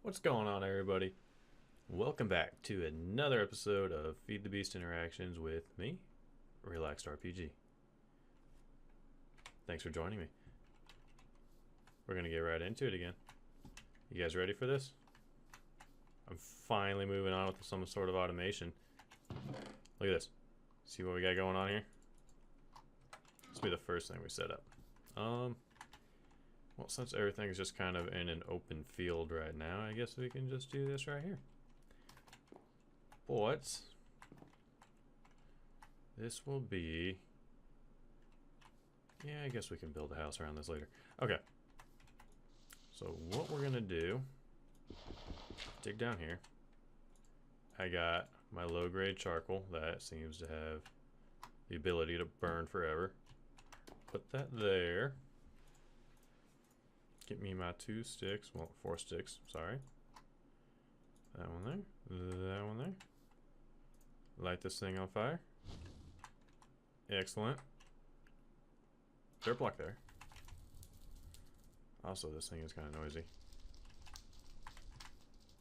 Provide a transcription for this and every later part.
What's going on, everybody? Welcome back to another episode of Feed the Beast Interactions with me, Relaxed RPG. Thanks for joining me. We're going to get right into it again. You guys ready for this? I'm finally moving on with some sort of automation. Look at this. See what we got going on here? This will be the first thing we set up. Well, since everything is just kind of in an open field right now, I guess we can just do this right here. But this will be... yeah, I guess we can build a house around this later. Okay. So what we're gonna do, dig down here. I got my low-grade charcoal that seems to have the ability to burn forever. Put that there. Get me my 2 sticks, well, 4 sticks, sorry. That one there, that one there. Light this thing on fire. Excellent. Dirt block there. Also, this thing is kind of noisy.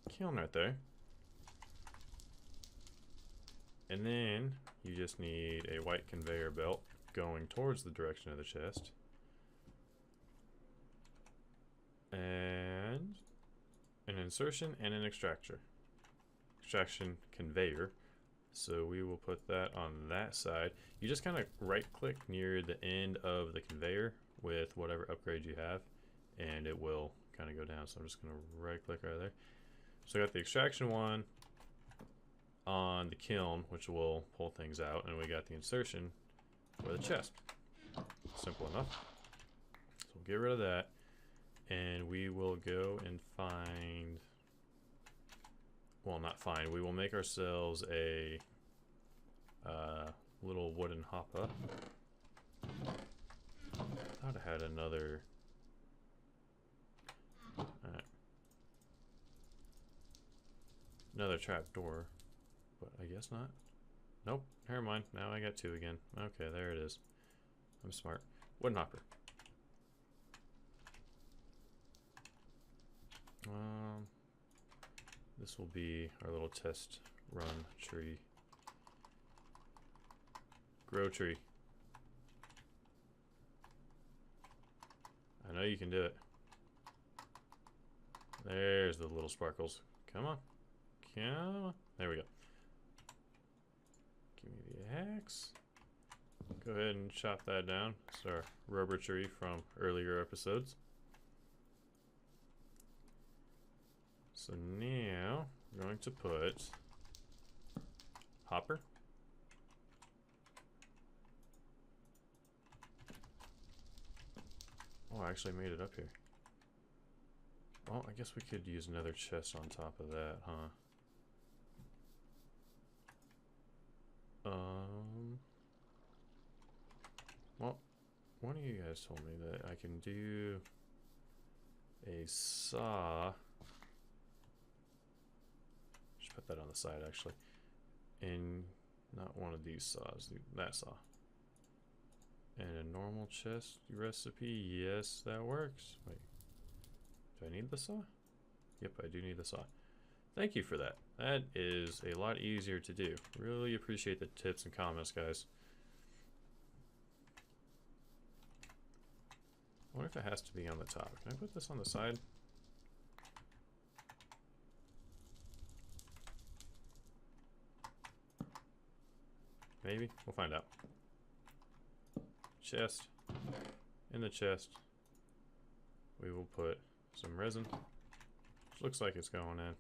Kiln right there. And then you just need a white conveyor belt going towards the direction of the chest. And an insertion and an extraction conveyor. So we will put that on that side. You just kind of right click near the end of the conveyor with whatever upgrade you have, and it will kind of go down. So I'm just going to right click right there. So I got the extraction one on the kiln, which will pull things out, and we got the insertion for the chest. Simple enough. So we'll get rid of that. And we will go and find, well, not find, we will make ourselves a little wooden hopper. Thought I had another, another trap door, but I guess not. Nope, never mind, now I got 2 again. Okay, there it is. I'm smart. Wooden hopper. This will be our little test run tree. Grow tree. I know you can do it. There's the little sparkles. Come on. Come on. There we go. Give me the axe. Go ahead and chop that down. It's our rubber tree from earlier episodes. So now we're going to put hopper. Oh, I actually made it up here. Well, I guess we could use another chest on top of that, huh? Well, one of you guys told me that I can do a saw. Put that on the side, actually. And not one of these saws, that saw. And a normal chest recipe, yes, that works. Wait, do I need the saw? Yep, I do need the saw. Thank you for that. That is a lot easier to do. Really appreciate the tips and comments, guys. I wonder if it has to be on the top. Can I put this on the side? Maybe. We'll find out. Chest. In the chest, we will put some resin, which looks like it's going in.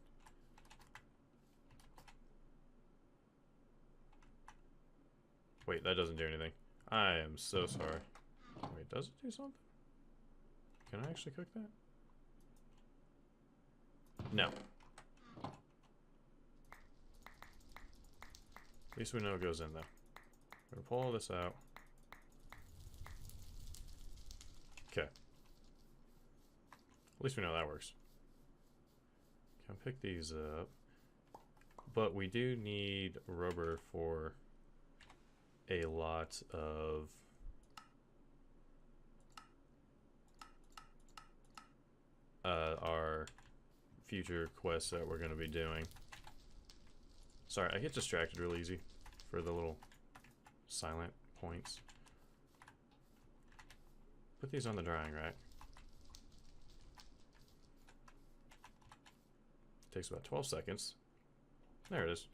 Wait, that doesn't do anything. I am so sorry. Wait, does it do something? Can I actually cook that? No. At least we know it goes in, though. I'm gonna pull all this out. Okay. At least we know that works. Can pick these up. But we do need rubber for a lot of our future quests that we're going to be doing. Sorry, I get distracted real easy for the little silent points. Put these on the drying rack. Takes about 12 seconds. There it is.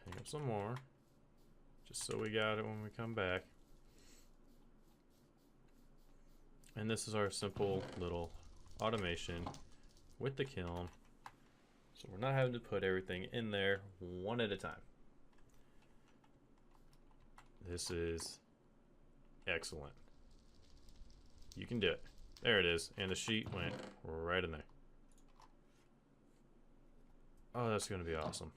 Hang up some more, just so we got it when we come back. And this is our simple little automation with the kiln. So we're not having to put everything in there one at a time. This is excellent. You can do it. There it is. And the sheet went right in there. Oh, that's going to be awesome.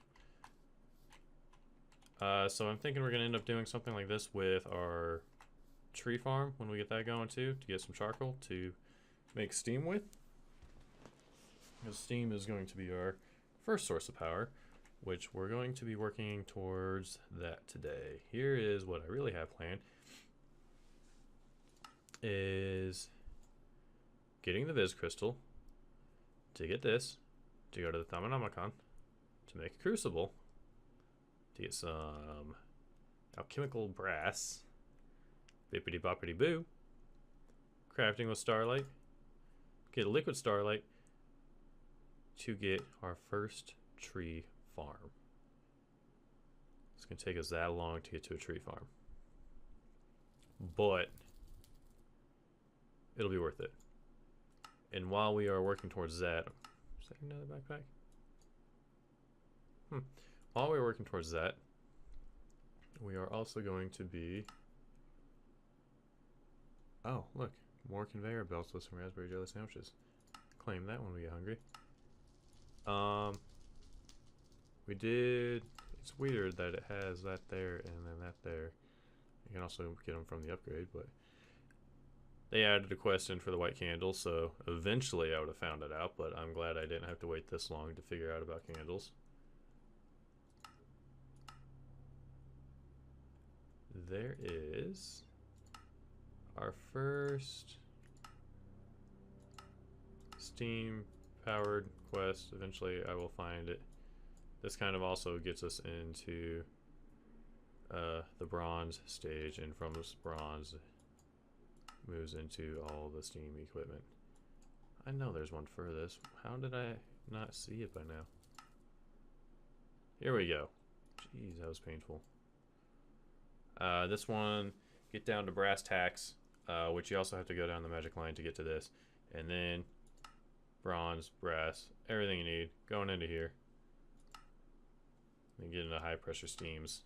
So I'm thinking we're going to end up doing something like this with our tree farm when we get that going too, to get some charcoal to make steam with. Because steam is going to be our first source of power, which we're going to be working towards that today. Here is what I really have planned, is getting the Viz crystal, to get this, to go to the Thaumcraft, to make a crucible, to get some alchemical brass, bippity boppity boo, crafting with starlight, get a liquid starlight, to get our first tree farm. It's going to take us that long to get to a tree farm, but it'll be worth it. And while we are working towards that, is that another backpack? While we're working towards that, we are also going to be, oh look, more conveyor belts with some raspberry jelly sandwiches. Claim that when we get hungry. We did, it's weird that it has that there and then that there. You can also get them from the upgrade, but they added a quest in for the white candles, so eventually I would have found it out, but I'm glad I didn't have to wait this long to figure out about candles. There is our first steam powered quest. Eventually I will find it. This kind of also gets us into the bronze stage, and from this bronze moves into all the steam equipment. I know there's one for this. How did I not see it by now? Here we go. Jeez, that was painful. This one, get down to brass tacks, which you also have to go down the magic line to get to this. And then bronze, brass, everything you need going into here. And get into high pressure steams.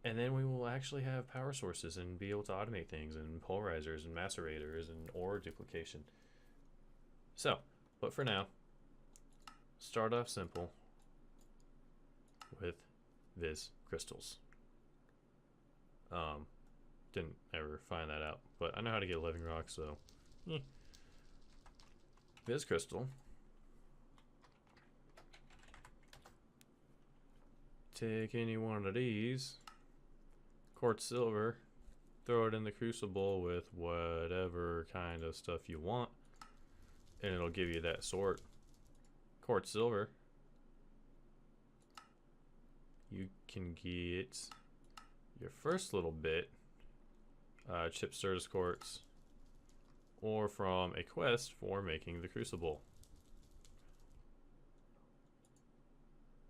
And then we will actually have power sources and be able to automate things, and polarizers and macerators and ore duplication. So, but for now, start off simple with Viz crystals. Didn't ever find that out, but I know how to get living rock, so Viz crystal. Take any one of these, quartz silver, throw it in the crucible with whatever kind of stuff you want, and it'll give you that sort. Quartz silver. You can get your first little bit, chip Sturgis quartz, or from a quest for making the crucible.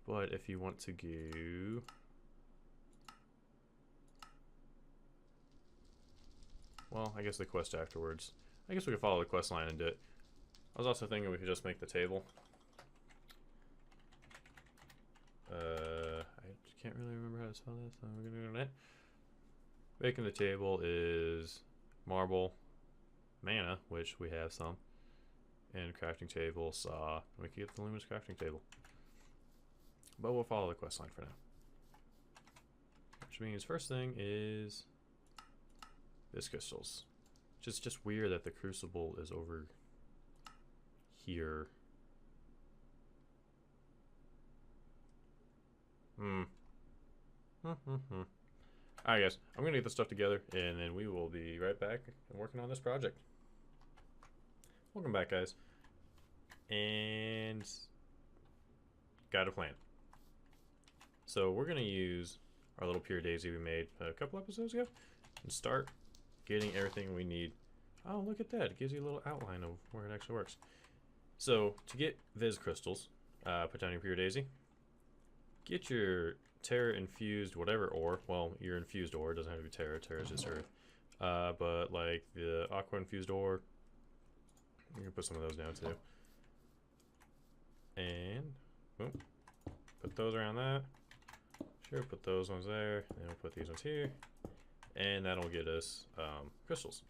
But if you want to go, well, I guess the quest afterwards. I guess we could follow the quest line and do it. I was also thinking we could just make the table. I can't really remember how to spell this, so we're gonna do that. Making the table is marble, mana, which we have some, and crafting table, saw. We can get the luminous crafting table. But we'll follow the quest line for now. Which means first thing is this crystals. It's just weird that the crucible is over here. Alright guys, I'm gonna get this stuff together and then we will be right back and working on this project. Welcome back guys. And got a plan. So we're gonna use our little pure daisy we made a couple episodes ago and start getting everything we need. Oh, look at that. It gives you a little outline of where it actually works. So to get Viz crystals, put down your pure daisy, get your Terra infused whatever ore. Well, your infused ore doesn't have to be Terra. Terra is just earth. But like the aqua infused ore, you can put some of those down too. And boom, put those around that. Sure, put those ones there, and we'll put these ones here, and that'll get us crystals.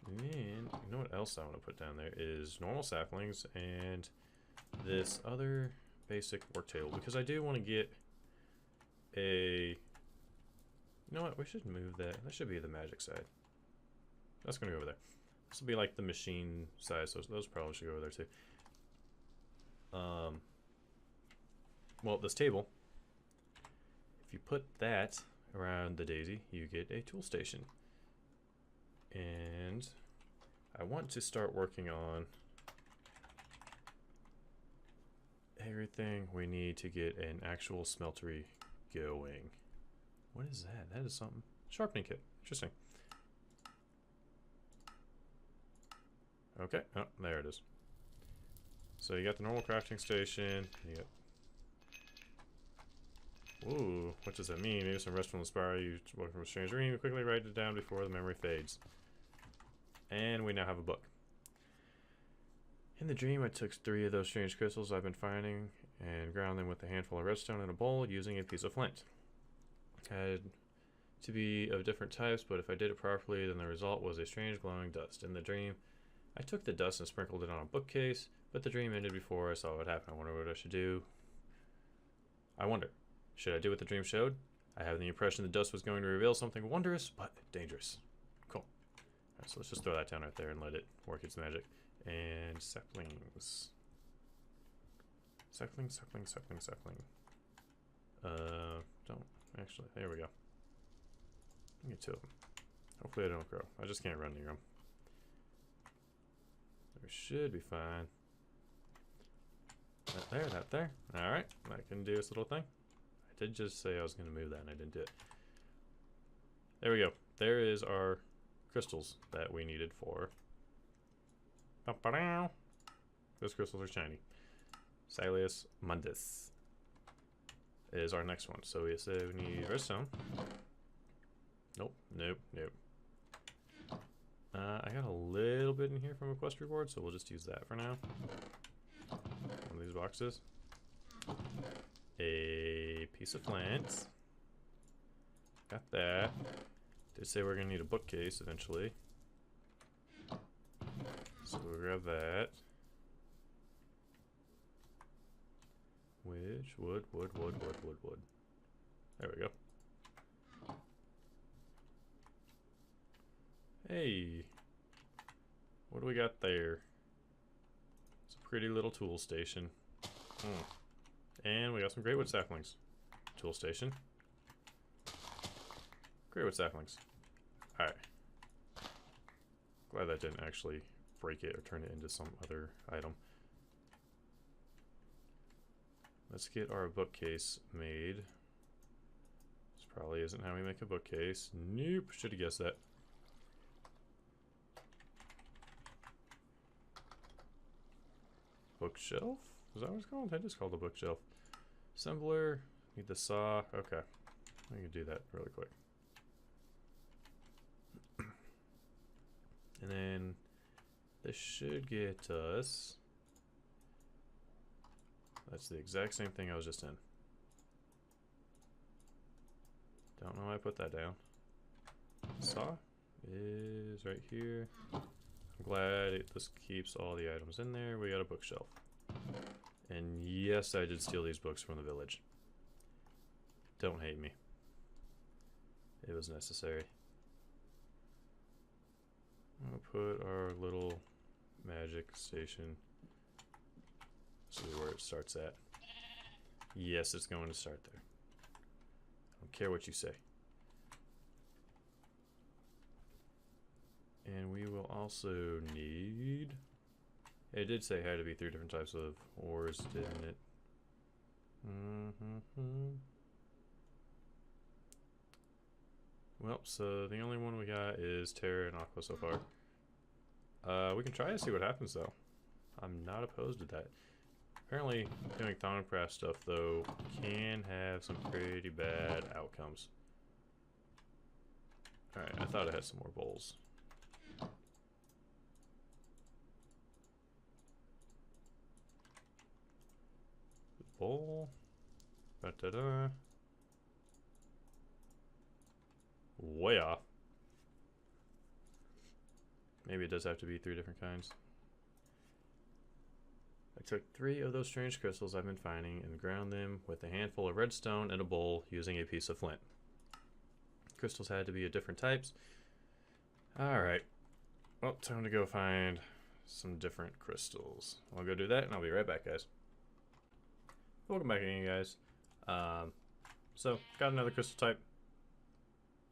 And you know what else I want to put down there is normal saplings and this other basic work table, because I do want to get a, you know what, we should move that. That should be the magic side. That's going to go over there. This will be like the machine side, so those probably should go over there too. Well, this table, if you put that around the daisy, you get a tool station. And I want to start working on everything we need to get an actual smeltery going. What is that? That is something. Sharpening kit. Interesting. Okay. Oh, there it is. So you got the normal crafting station. You got... Ooh, what does that mean? Maybe some restful inspire you to work from a strange dream. Quickly write it down before the memory fades. And we now have a book. In the dream, I took 3 of those strange crystals I've been finding and ground them with a handful of redstone in a bowl using a piece of flint. Had to be of different types, but if I did it properly, then the result was a strange glowing dust. In the dream, I took the dust and sprinkled it on a bookcase, but the dream ended before I saw what happened. I wonder what I should do. Should I do what the dream showed? I have the impression the dust was going to reveal something wondrous, but dangerous. Cool. Alright, so let's just throw that down right there and let it work its magic. And saplings. Sapling. Don't. Actually, there we go. Get 2 of them. Hopefully they don't grow. I just can't run near them. We should be fine. That there. Alright, that can do its little thing. I did just say I was going to move that and I didn't do it. There we go. There is our crystals that we needed for. Those crystals are shiny. Sileus Mundus is our next one. So we said we need redstone. Nope. I got a little bit in here from a quest reward, so we'll just use that for now. One of these boxes. A piece of flint. Got that. Did say we're gonna need a bookcase eventually. So we'll grab that. Which wood. There we go. Hey, what do we got there? It's a pretty little tool station. And we got some great wood saplings. Tool station. Great wood saplings. Alright. Glad that didn't actually break it or turn it into some other item. Let's get our bookcase made. This probably isn't how we make a bookcase. Nope, should have guessed that. Bookshelf? Is that what it's called? I just called a bookshelf. Assembler. Need the saw. Okay. I can do that really quick. And then this should get us. That's the exact same thing I was just in. Don't know why I put that down. Saw is right here. I'm glad this keeps all the items in there. We got a bookshelf. And yes, I did steal these books from the village. Don't hate me. It was necessary. I'll put our little magic station. See where it starts at. Yes, it's going to start there. care what you say. And we will also need... It did say it had to be 3 different types of ores, didn't it? Well, so the only one we got is Terra and Aqua so far. We can try and see what happens though. I'm not opposed to that. Apparently, doing Thaumcraft stuff though can have some pretty bad outcomes. Alright, I thought I had some more bowls. Bowl. Da-da-da. Way off. Maybe it does have to be 3 different kinds. I took 3 of those strange crystals I've been finding and ground them with a handful of redstone in a bowl using a piece of flint. Crystals had to be of different types. Alright. Well, time to go find some different crystals. I'll go do that and I'll be right back, guys. Welcome back again, guys. So, got another crystal type.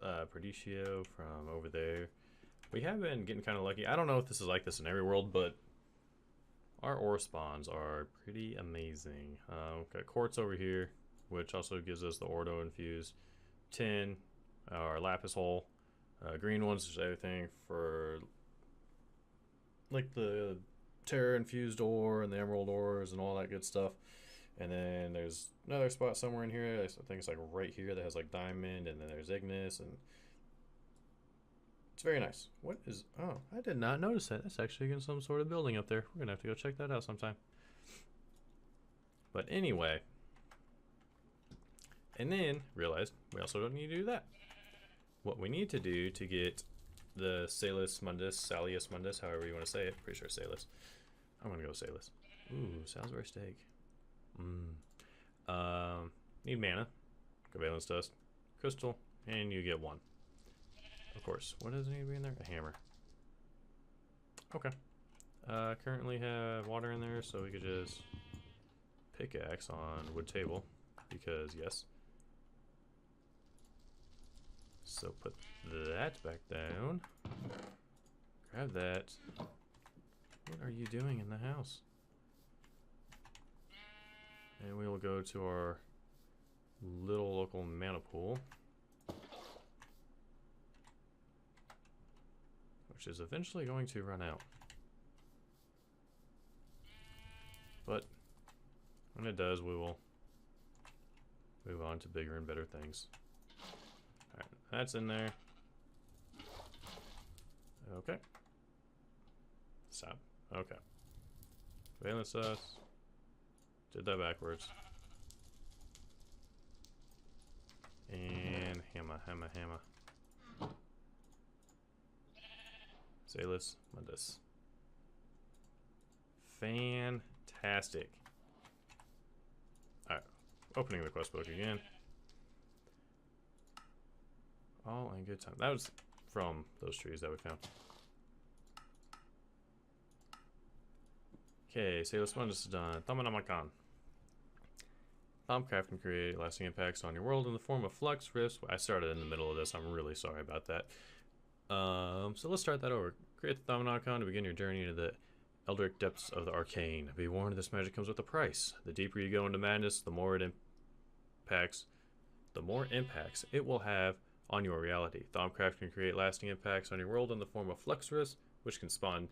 Perdicio from over there. We have been getting kind of lucky. I don't know if this is like this in every world, but our ore spawns are pretty amazing. Got quartz over here, which also gives us the ordo infused tin, our lapis hole. Green ones is everything for like the terra infused ore and the emerald ores and all that good stuff. And then there's another spot somewhere in here, I think it's like right here, that has like diamond, and then there's ignis, and it's very nice. What is, oh, I did not notice that. That's actually in some sort of building up there. We're gonna have to go check that out sometime. But anyway, and then realized we also don't need to do that. What we need to do to get the Salus Mundus, however you want to say it, pretty sure Salus. I'm gonna go Salus. Ooh, Salisbury steak. Need mana, Covalence dust, crystal, and you get 1. Of course. What does it need to be in there? A hammer. Okay. Currently have water in there, so we could just pickaxe on wood table, because yes. So put that back down. Grab that. What are you doing in the house? And we will go to our little local mana pool, which is eventually going to run out. But when it does, we will move on to bigger and better things. Alright, that's in there. Okay. Stop. Okay. Valence dust. Did that backwards. And hammer. Salus Mundus. Fantastic. Alright, opening the quest book again. All in good time. That was from those trees that we found. Okay, Salus Mundus is done. Thaumcraft can create lasting impacts on your world in the form of flux, rifts. I started in the middle of this. I'm really sorry about that. So let's start that over. Create the Thaumcraft to begin your journey into the Eldritch depths of the arcane. Be warned, this magic comes with a price. The deeper you go into madness, the more impacts it will have on your reality. Thaumcraft can create lasting impacts on your world in the form of flux rifts, which can spawn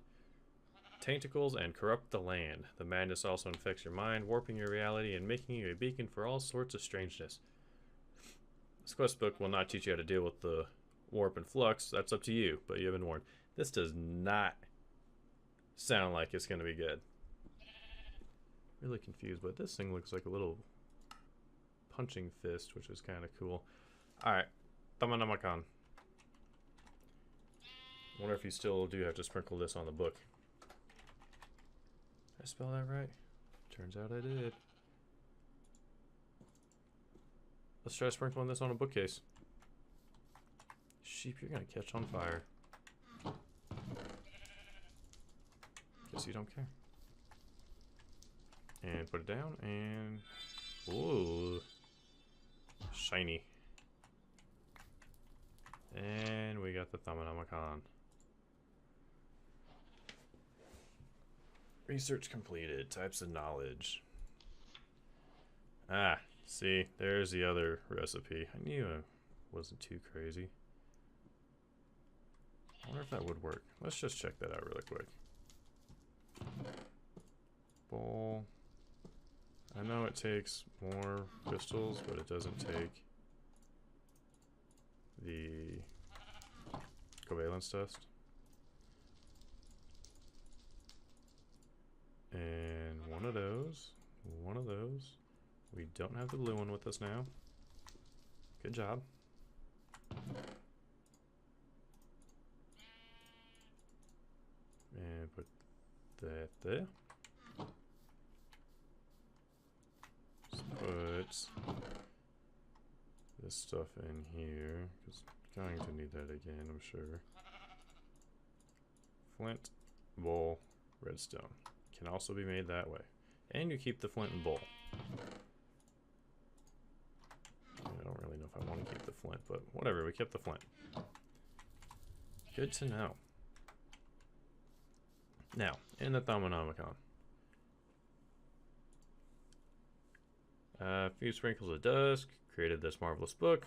tentacles and corrupt the land. The madness also infects your mind, warping your reality and making you a beacon for all sorts of strangeness. This quest book will not teach you how to deal with the warp and flux. That's up to you, but you have been warned. This does not sound like it's going to be good. Really confused, but this thing looks like a little punching fist, which is kind of cool. Alright, Thaumcraft. Wonder if you still do have to sprinkle this on the book. Did I spell that right? Turns out I did. Let's try sprinkling this on a bookcase. Sheep, you're gonna catch on fire. Guess you don't care. And put it down and... Ooh. Shiny. And we got the Thaumcraft. Research completed. Types of knowledge. Ah, see, there's the other recipe. I knew it wasn't too crazy. I wonder if that would work. Let's just check that out really quick. Bowl. I know it takes more crystals, but it doesn't take the covalence test. And one of those. We don't have the blue one with us now. Good job. And put that there. Let's put this stuff in here, because I'm going to need that again, I'm sure. Flint, bowl, redstone. Can also be made that way. And you keep the flint and bowl. I don't really know if I want to keep the flint, but whatever, we kept the flint. Good to know. Now, in the Thaumcraft. A few sprinkles of dust created this marvelous book,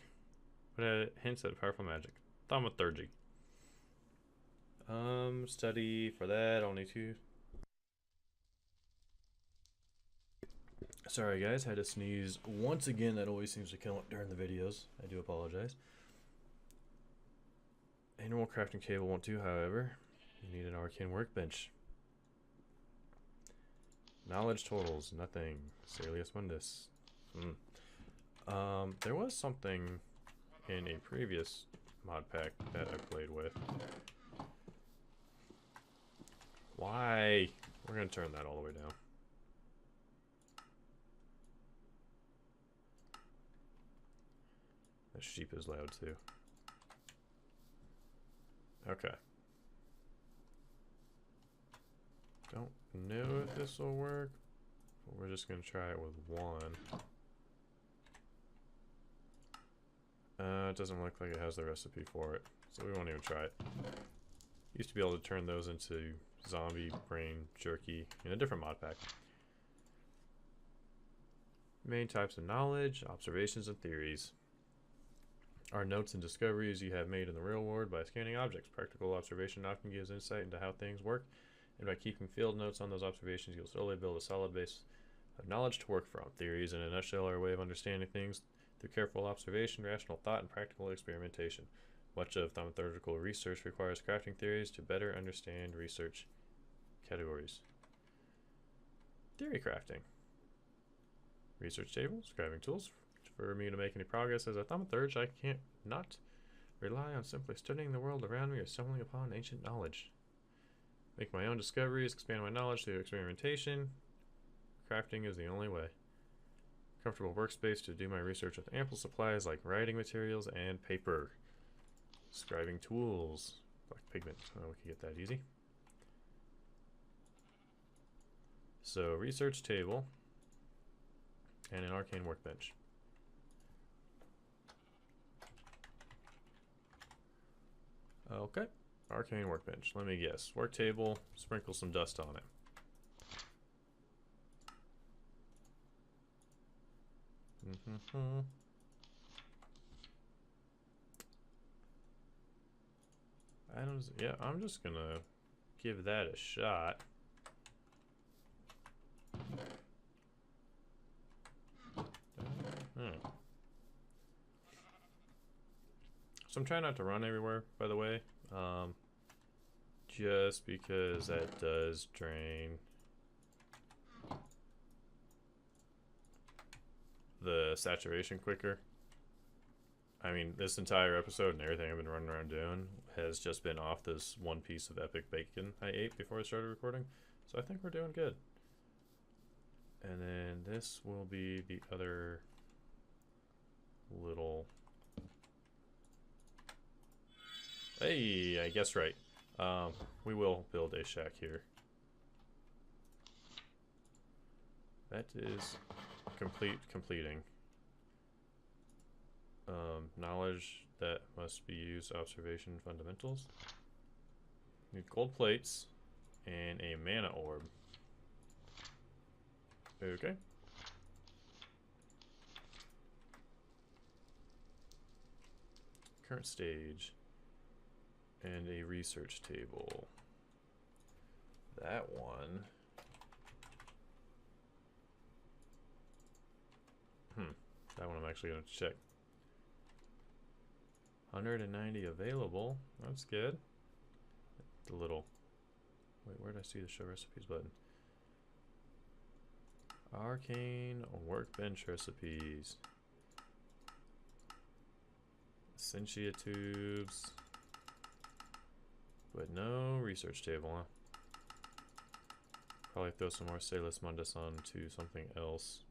but it hints at powerful magic. Thaumaturgy. Study for that, only 2. Sorry guys, had to sneeze once again. That always seems to come up during the videos. I do apologize. A normal crafting table won't do, however. You need an arcane workbench. Knowledge totals, nothing. Salius Mundus. There was something in a previous mod pack that I played with. Why? We're gonna turn that all the way down. The sheep is loud too. Okay. Don't know if this will work, but we're just gonna try it with 1. It doesn't look like it has the recipe for it, so we won't even try it. Used to be able to turn those into zombie brain jerky in a different mod pack. Main types of knowledge, observations, and theories. Are notes and discoveries you have made in the real world by scanning objects. Practical observation often gives insight into how things work, and by keeping field notes on those observations, you'll slowly build a solid base of knowledge to work from. Theories, in a nutshell, are a way of understanding things through careful observation, rational thought, and practical experimentation. Much of thaumaturgical research requires crafting theories to better understand research categories. Theory crafting. Research table, scribing tools. For me to make any progress as a thaumaturge, I can't not rely on simply studying the world around me or stumbling upon ancient knowledge. Make my own discoveries, expand my knowledge through experimentation. Crafting is the only way. Comfortable workspace to do my research with ample supplies like writing materials and paper. Scribing tools. Black pigment. Oh, we can get that easy. So, research table. And an arcane workbench. Okay. Arcane workbench. Let me guess. Work table. Sprinkle some dust on it. Yeah, I'm just gonna give that a shot. So I'm trying not to run everywhere, by the way, just because that does drain the saturation quicker. I mean, this entire episode and everything I've been running around doing has just been off this one piece of epic bacon I ate before I started recording. So I think we're doing good. And then this will be the other little... Hey, I guess right. We will build a shack here. That is completing. Knowledge that must be used. Observation fundamentals. Need gold plates and a mana orb. Okay. Current stage. And a research table. That one. That one I'm actually going to check. 190 available. That's good. The little... Wait, where did I see the show recipes button? Arcane workbench recipes. Essentia tubes. But no research table, huh? Probably throw some more Salus Mundus onto something else.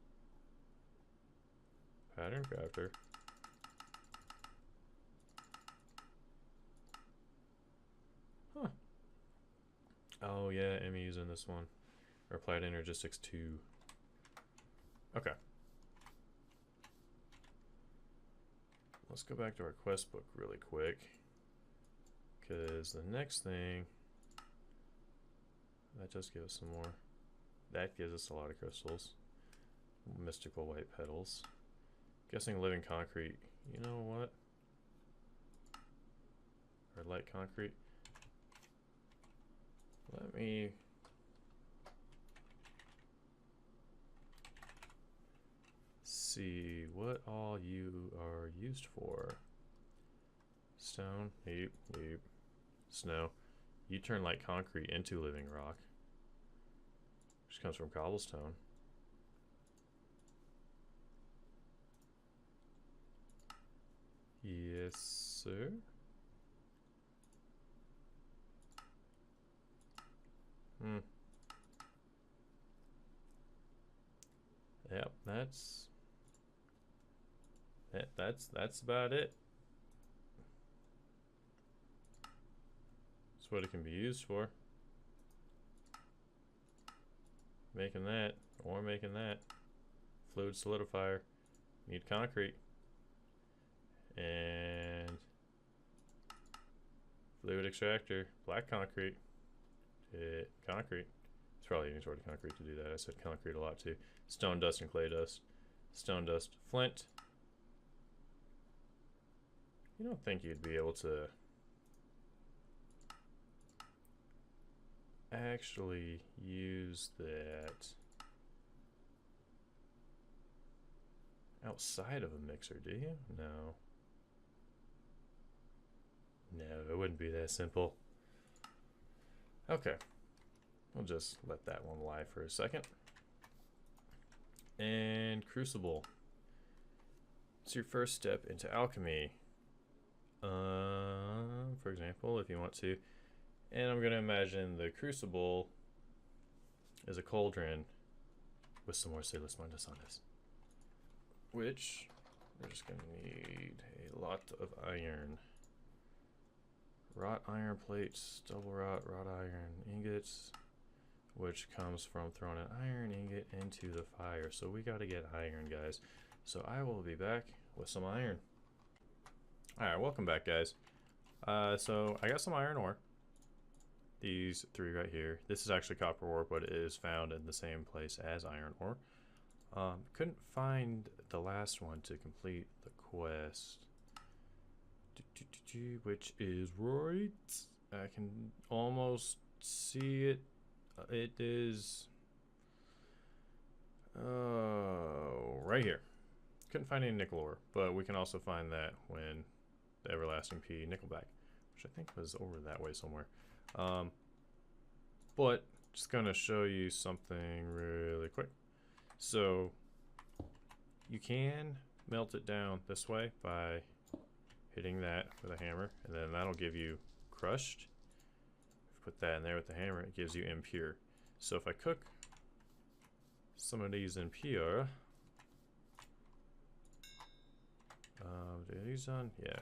Pattern crafter. Huh. Oh yeah, Emmy's in this one. Or Applied Energistics 2. Okay. Let's go back to our quest book really quick. Because the next thing... That does give us some more. That gives us a lot of crystals. Mystical white petals. Guessing living concrete. You know what? Or light concrete. Let me... see what all you are used for. Stone. Yep, yep. Snow. You turn light concrete into living rock. Which comes from cobblestone. Yes, sir. Yep, that's about it. That's what it can be used for. Making that, or making that. Fluid solidifier. Need concrete. And fluid extractor. Black concrete. Concrete. It's probably any sort of concrete to do that. I said concrete a lot too. Stone dust and clay dust. Stone dust, flint. You don't think you'd be able to actually use that outside of a mixer, do you? No. No, it wouldn't be that simple. Okay. We'll just let that one lie for a second. And Crucible. It's your first step into alchemy. For example, if you want to. And I'm going to imagine the Crucible is a cauldron with some more Salus Mundus on this. Which we're just going to need a lot of iron. Wrought iron plates, double wrought iron ingots, which comes from throwing an iron ingot into the fire. So we got to get iron, guys. So I will be back with some iron. Alright, welcome back, guys. So I got some iron ore. These three right here. This is actually copper ore, but it is found in the same place as iron ore. Couldn't find the last one to complete the quest. Which is right. I can almost see it. It is right here. Couldn't find any nickel ore, but we can also find that when the Everlasting P Nickelback, which I think was over that way somewhere. But just gonna show you something really quick. So you can melt it down this way by hitting that with a hammer, and then that'll give you crushed. If you put that in there with the hammer, it gives you impure. So if I cook some of these impure, are these on? Yeah.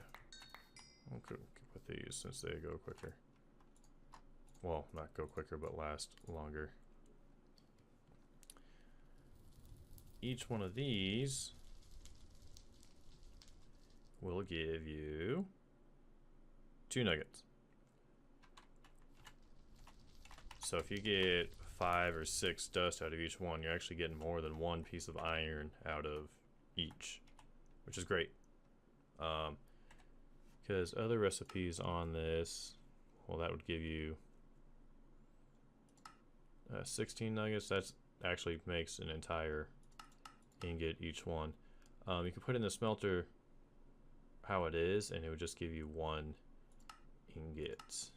I'll cook with these since they go quicker. Well, not go quicker, but last longer. Each one of these will give you 2 nuggets. So if you get 5 or 6 dust out of each one, you're actually getting more than 1 piece of iron out of each, which is great. Because other recipes on this, well, that would give you 16 nuggets. That actually makes an entire ingot each one. You can put in the smelter how it is, and it would just give you 1 ingot.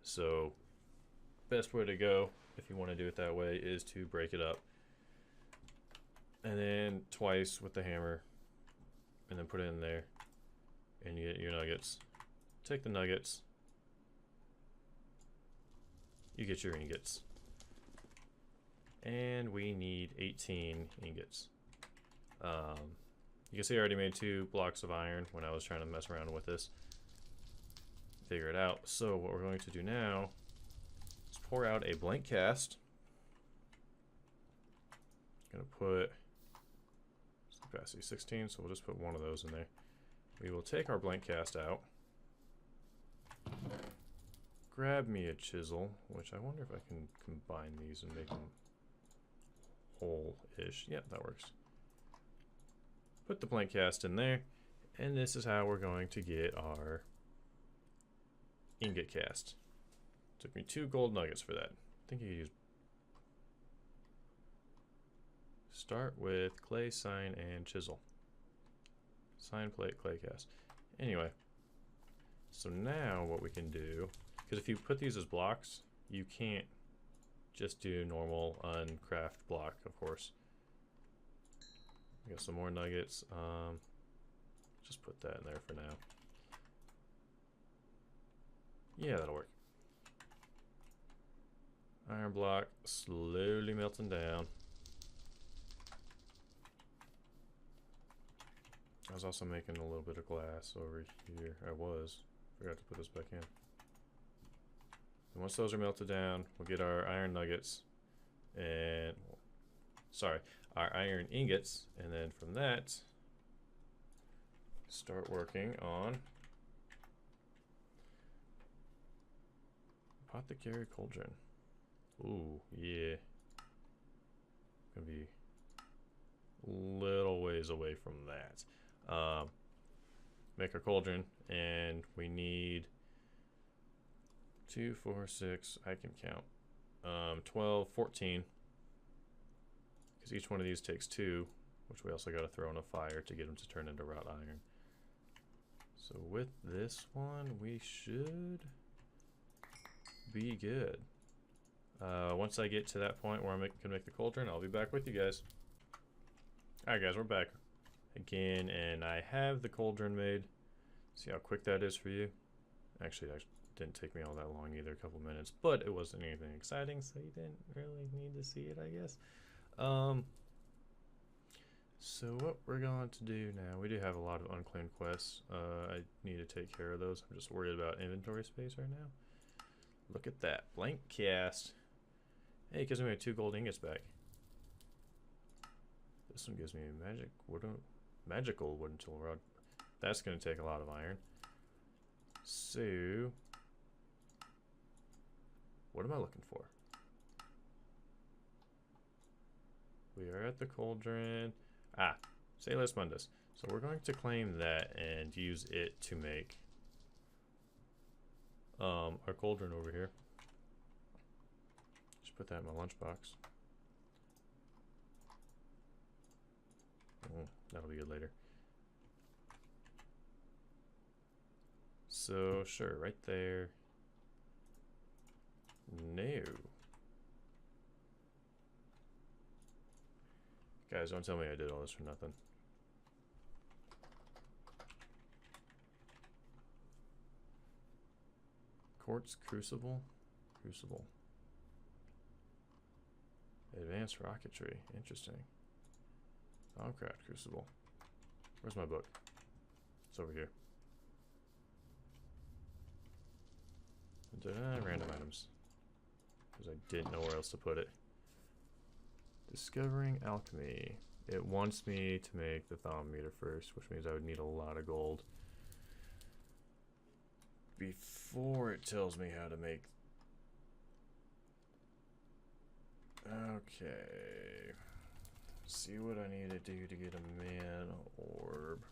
So best way to go if you want to do it that way is to break it up, and then twice with the hammer, and then put it in there, and you get your nuggets. Take the nuggets, you get your ingots. And we need 18 ingots. You can see I already made 2 blocks of iron when I was trying to mess around with this. Figure it out. So what we're going to do now is pour out a blank cast. Gonna put capacity 16, so we'll just put 1 of those in there. We will take our blank cast out. Grab me a chisel, which I wonder if I can combine these and make them whole-ish. Yep, that works. Put the blank cast in there, and this is how we're going to get our ingot cast. Took me 2 gold nuggets for that. I think you could use. Start with clay, sign, and chisel. Sign, plate, clay cast. Anyway, so now what we can do, because if you put these as blocks, you can't just do normal uncraft block, of course. We got some more nuggets. Just put that in there for now. Yeah, that'll work. Iron block slowly melting down. I was also making a little bit of glass over here. Forgot to put this back in. And once those are melted down, we'll get our iron nuggets and, our iron ingots, and then from that, start working on apothecary cauldron. Ooh, yeah. Gonna be a little ways away from that. Make our cauldron, and we need 2, 4, 6, I can count, 12, 14, because each one of these takes 2, which we also got to throw in a fire to get them to turn into wrought iron. So with this one, we should be good. Once I get to that point where I can make the cauldron, I'll be back with you guys. Alright guys, we're back again, and I have the cauldron made. See how quick that is for you? Actually, that didn't take me all that long either, a couple minutes, but it wasn't anything exciting, so you didn't really need to see it, I guess. So what we're going to do now, we do have a lot of unclaimed quests. I need to take care of those. I'm just worried about inventory space right now. Look at that, blank cast. Hey, it gives me 2 gold ingots back. This one gives me a magical wooden tool rod. That's going to take a lot of iron. So, what am I looking for? We are at the cauldron. Sailus Mundus. So we're going to claim that and use it to make our cauldron over here. Just put that in my lunchbox. That'll be good later. So sure, right there. No. Guys, don't tell me I did all this for nothing. Quartz crucible? Crucible. Advanced rocketry. Interesting. Thaumcraft crucible. Where's my book? It's over here. Random items. Because I didn't know where else to put it. Discovering alchemy. it wants me to make the thermometer first, which means I would need a lot of gold before it tells me how to make. Okay. See what I need to do to get a mana orb.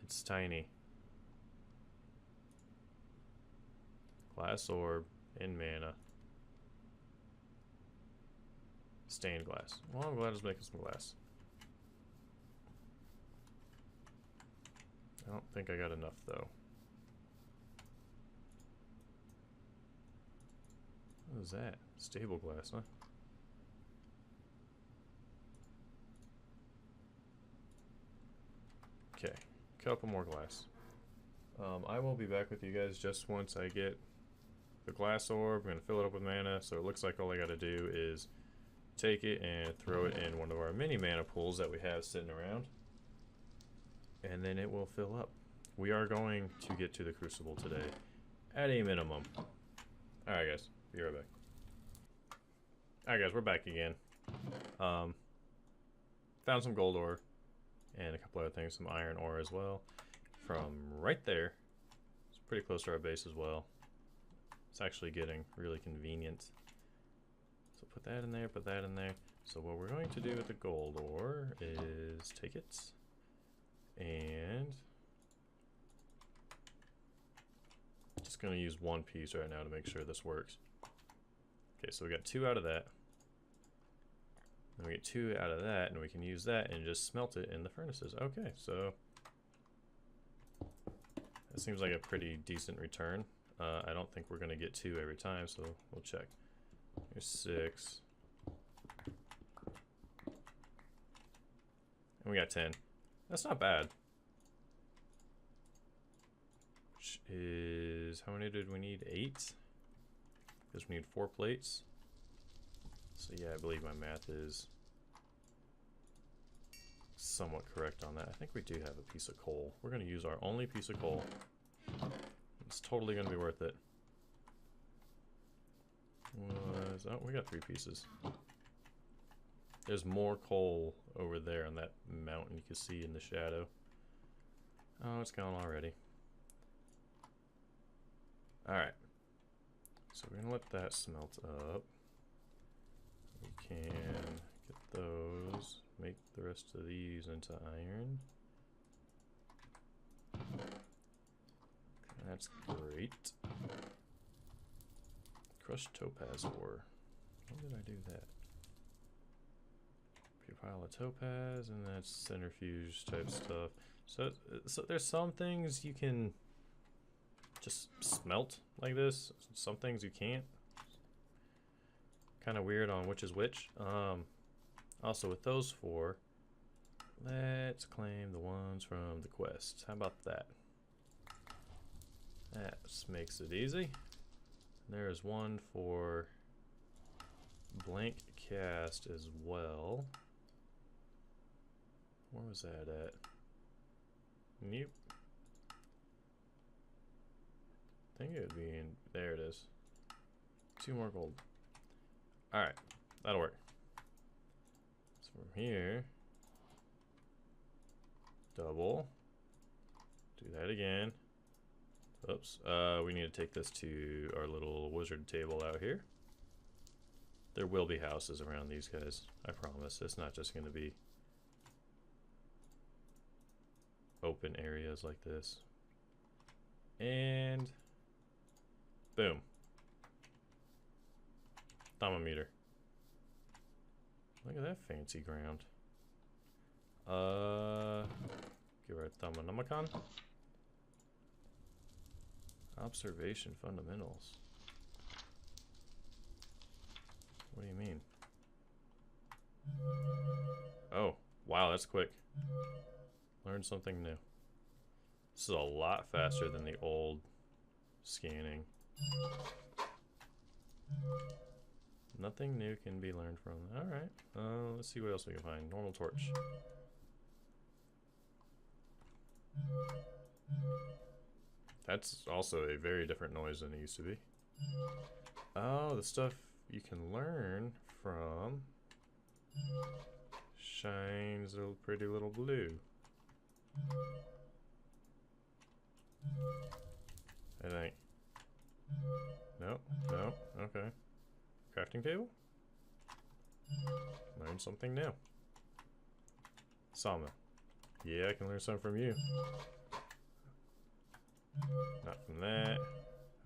It's tiny. Glass orb and mana. Stained glass. Well, I'm glad it's making some glass. I don't think I got enough though. What is that? Stable glass, huh? Okay, couple more glass. I will be back with you guys just once I get the glass orb. I'm gonna fill it up with mana, so it looks like all I gotta do is take it and throw it in one of our mini mana pools that we have sitting around, and then it will fill up. We are going to get to the crucible today at a minimum. Alright guys, be right back. Alright guys, we're back again. Found some gold ore and a couple other things, some iron ore as well from right there. It's pretty close to our base as well. It's actually getting really convenient. So put that in there, put that in there. So what we're going to do with the gold ore is take it and just going to use one piece right now to make sure this works. Okay, so we got 2 out of that. Then we get 2 out of that, and we can use that and just smelt it in the furnaces. Okay, so that seems like a pretty decent return. I don't think we're going to get 2 every time, so we'll check. Here's 6. And we got 10. That's not bad. Which is, how many did we need? 8? Because we need 4 plates. So yeah, I believe my math is somewhat correct on that. I think we do have a piece of coal. We're going to use our only piece of coal. It's totally going to be worth it. Oh, we got 3 pieces. There's more coal over there on that mountain you can see in the shadow. Oh, it's gone already. Alright. So we're going to let that smelt up. We can get those, make the rest of these into iron. That's great. Crushed topaz ore. When did I do that? Pure pile of topaz, and that's centrifuge type stuff. So there's some things you can just smelt like this. Some things you can't. Kind of weird on which is which. Also with those 4, let's claim the ones from the quest. How about that? That makes it easy. There's one for blank cast as well. Where was that at? Nope. I think it would be in, there it is. 2 more gold. Alright, that'll work. So from here, double, do that again. Oops, we need to take this to our little wizard table out here. There will be houses around these guys, I promise. It's not just going to be open areas like this. And boom. Thermometer. Look at that fancy ground. Give her a thermonomicon. Observation fundamentals. What do you mean? Oh, wow, that's quick. Learned something new. This is a lot faster than the old scanning. Nothing new can be learned from. Alright, let's see what else we can find. Normal torch. That's also a very different noise than it used to be. Oh, the stuff you can learn from shines a pretty little blue. I think. No, no, okay. Crafting table? Learn something new. Sawmill. Yeah, I can learn something from you. Not from that.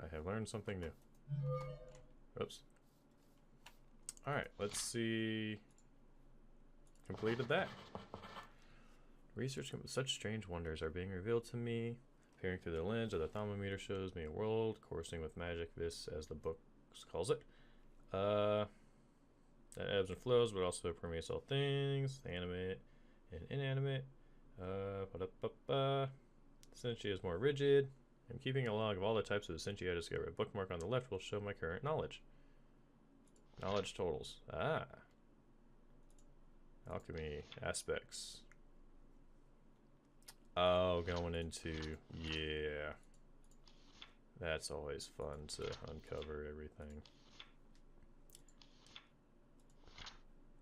I have learned something new. Oops. Alright, let's see. Completed that. Research such strange wonders are being revealed to me. Peering through the lens of the thermometer shows me a world coursing with magic, this as the book calls it. That ebbs and flows, but also permeates all things, animate and inanimate. Senshi is more rigid. I'm keeping a log of all the types of Senshi I discovered. A bookmark on the left will show my current knowledge. Knowledge totals. Ah. Alchemy aspects. Oh, going into, yeah. That's always fun to uncover everything.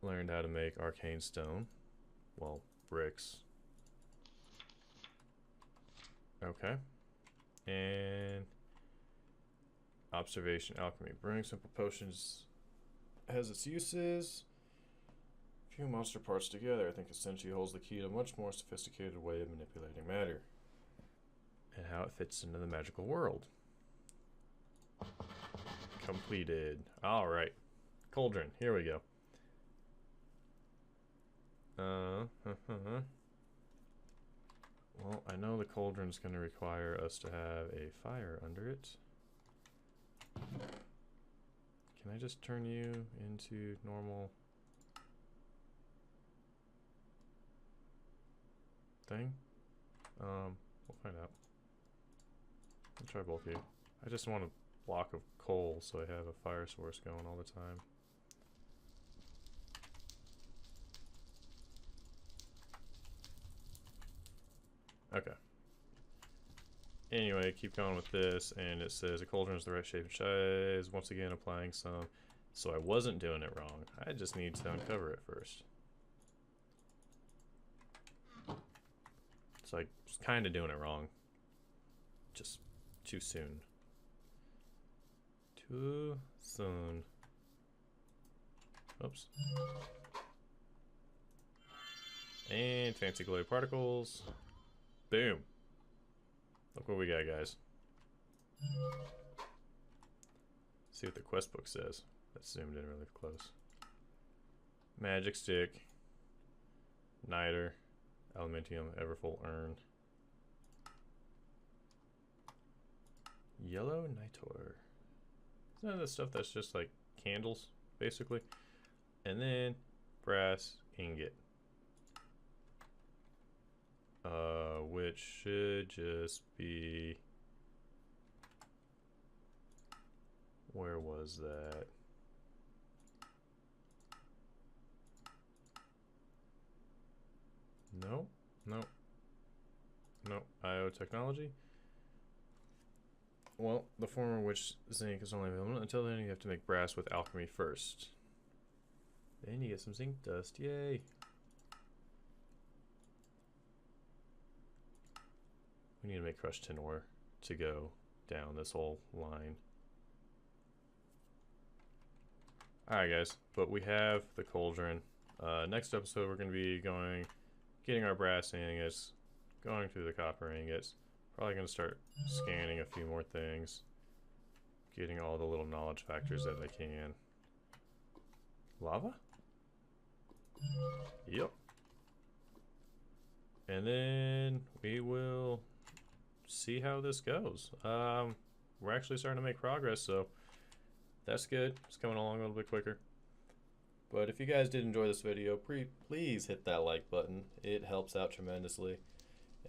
Learned how to make arcane stone. Well, bricks. Okay. And observation alchemy. Brewing simple potions has its uses. Few monster parts together. I think Senshi holds the key to a much more sophisticated way of manipulating matter. And how it fits into the magical world. Completed. Alright. Cauldron. Here we go. Well, I know the cauldron's going to require us to have a fire under it. Can I just turn you into normal thing? We'll find out. I'll try both of you. I just want a block of coal so I have a fire source going all the time. Okay. Anyway, keep going with this, and it says a cauldron is the right shape and size. Once again, applying some. So I wasn't doing it wrong. I just need to uncover it first. So I was kind of doing it wrong. Just too soon. Too soon. Oops. And fancy glowy particles. Boom. Look what we got, guys. See what the quest book says. That zoomed in really close. Magic stick. Niter. Aluminium. Everfull urn. Yellow nitor. Isn't that the stuff that's just like candles, basically? And then brass ingot. Which should just be, where was that? No, no, no, IO technology. Well, the former which zinc is only available. Until then, you have to make brass with alchemy first. Then you get some zinc dust, yay. We need to make crushed tin ore to go down this whole line. Alright guys, but we have the cauldron. Next episode we're going to be getting our brass ingots, going through the copper ingots. Probably going to start scanning a few more things. Getting all the little knowledge factors that I can. Lava? Yep. And then we will see how this goes. We're actually starting to make progress, so that's good. It's coming along a little bit quicker. But if you guys did enjoy this video, please hit that like button. It helps out tremendously.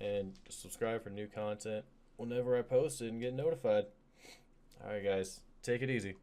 And subscribe for new content whenever I post it and get notified. Alright guys, take it easy.